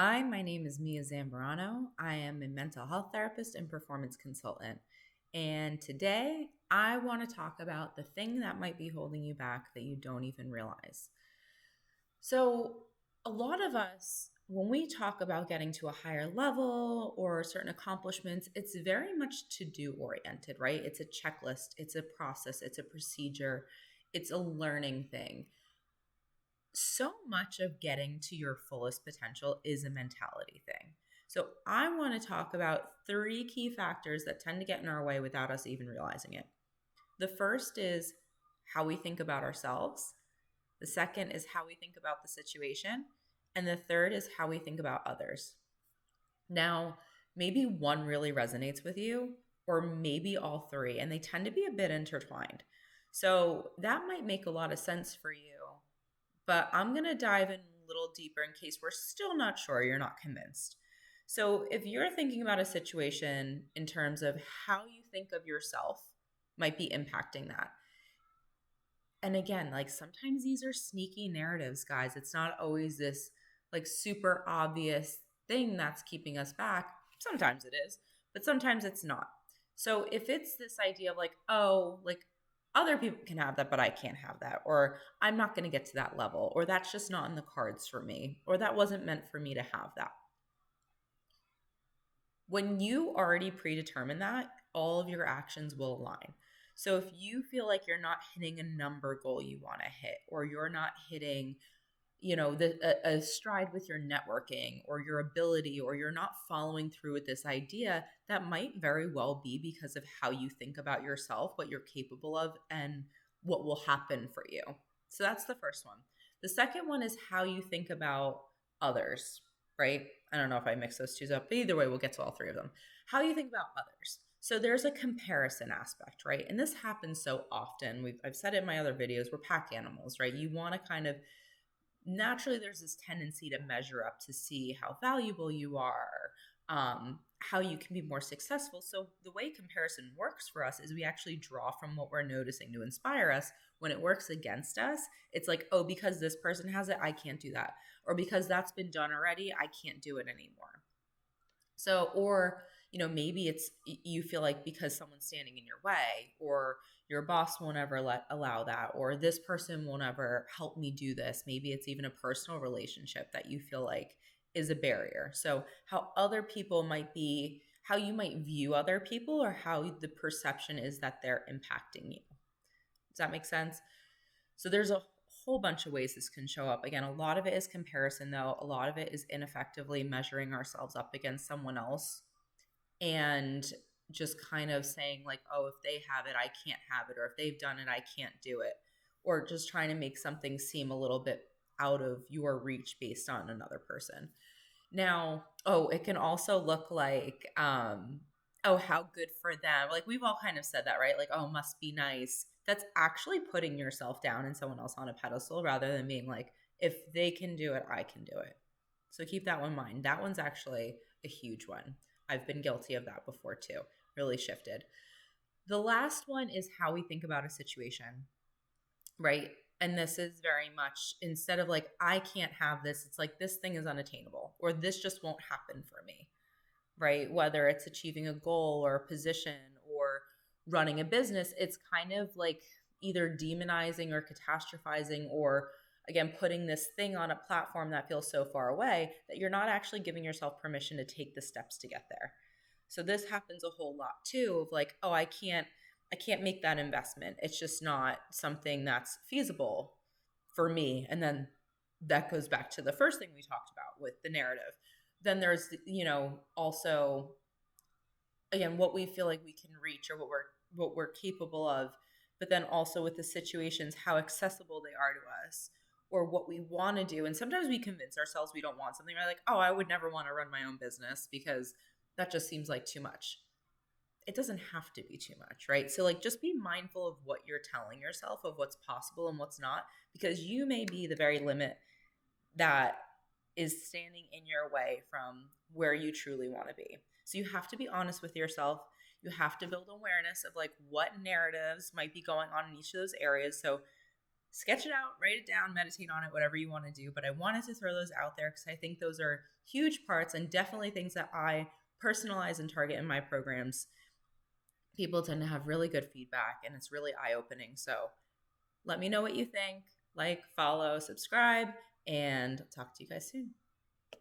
Hi, my name is Mia Zambrano. I am a mental health therapist and performance consultant. And today I want to talk about the thing that might be holding you back that you don't even realize. So, a lot of us, when we talk about getting to a higher level or certain accomplishments, it's very much to do oriented, right? It's a checklist, it's a process, it's a procedure, it's a learning thing. So much of getting to your fullest potential is a mentality thing. So, I want to talk about three key factors that tend to get in our way without us even realizing it. The first is how we think about ourselves, the second is how we think about the situation, and the third is how we think about others. Now, maybe one really resonates with you, or maybe all three, and they tend to be a bit intertwined. So, that might make a lot of sense for you, but I'm going to dive in a little deeper in case we're still not sure, you're not convinced. So, if you're thinking about a situation in terms of how you think of yourself, might be impacting that. And again, like sometimes these are sneaky narratives, guys. It's not always this like super obvious thing that's keeping us back. Sometimes it is, but sometimes it's not. So if it's this idea of like, oh, like other people can have that, but I can't have that, or I'm not going to get to that level, or that's just not in the cards for me, or that wasn't meant for me to have that. When you already predetermine that, all of your actions will align. So if you feel like you're not hitting a number goal you want to hit, or you're not hitting, a stride with your networking or your ability, or you're not following through with this idea, that might very well be because of how you think about yourself, what you're capable of, and what will happen for you. So that's the first one. The second one is how you think about others, right? I don't know if I mix those two up, but either way, we'll get to all three of them. How you think about others. So there's a comparison aspect, right? And this happens so often. I've said it in my other videos, we're pack animals, right? You want to kind of naturally, there's this tendency to measure up to see how valuable you are, how you can be more successful. So the way comparison works for us is we actually draw from what we're noticing to inspire us. When it works against us, it's like, oh, because this person has it, I can't do that. Or because that's been done already, I can't do it anymore. So, or, maybe it's you feel like because someone's standing in your way, or your boss won't ever allow that, or this person won't ever help me do this. Maybe it's even a personal relationship that you feel like is a barrier. So, how other people might be, how you might view other people, or how the perception is that they're impacting you. Does that make sense? So there's a whole bunch of ways this can show up. Again, a lot of it is comparison, though. A lot of it is ineffectively measuring ourselves up against someone else and just kind of saying, like, oh, if they have it, I can't have it. Or if they've done it, I can't do it. Or just trying to make something seem a little bit out of your reach based on another person. Now, oh, it can also look like, oh, how good for them. Like we've all kind of said that, right? Like, oh, must be nice. That's actually putting yourself down and someone else on a pedestal rather than being like, if they can do it, I can do it. So keep that one in mind. That one's actually a huge one. I've been guilty of that before too. Really shifted. The last one is how we think about a situation, right? And this is very much instead of like, I can't have this, it's like this thing is unattainable or this just won't happen for me, right? Whether it's achieving a goal or a position or running a business, it's kind of like either demonizing or catastrophizing or again putting this thing on a platform that feels so far away that you're not actually giving yourself permission to take the steps to get there. So this happens a whole lot too of like, oh, I can't make that investment. It's just not something that's feasible for me. And then that goes back to the first thing we talked about with the narrative. Then there's, also again what we feel like we can reach or what we're capable of, but then also with the situations how accessible they are to us or what we want to do. And sometimes we convince ourselves we don't want something. We're like, oh, I would never want to run my own business because that just seems like too much. It doesn't have to be too much, right? So like just be mindful of what you're telling yourself of what's possible and what's not, because you may be the very limit that is standing in your way from where you truly want to be. So you have to be honest with yourself. You have to build awareness of like what narratives might be going on in each of those areas. So sketch it out, write it down, meditate on it, whatever you want to do. But I wanted to throw those out there because I think those are huge parts and definitely things that I personalize and target in my programs. People tend to have really good feedback and it's really eye-opening. So let me know what you think. Like, follow, subscribe, and talk to you guys soon.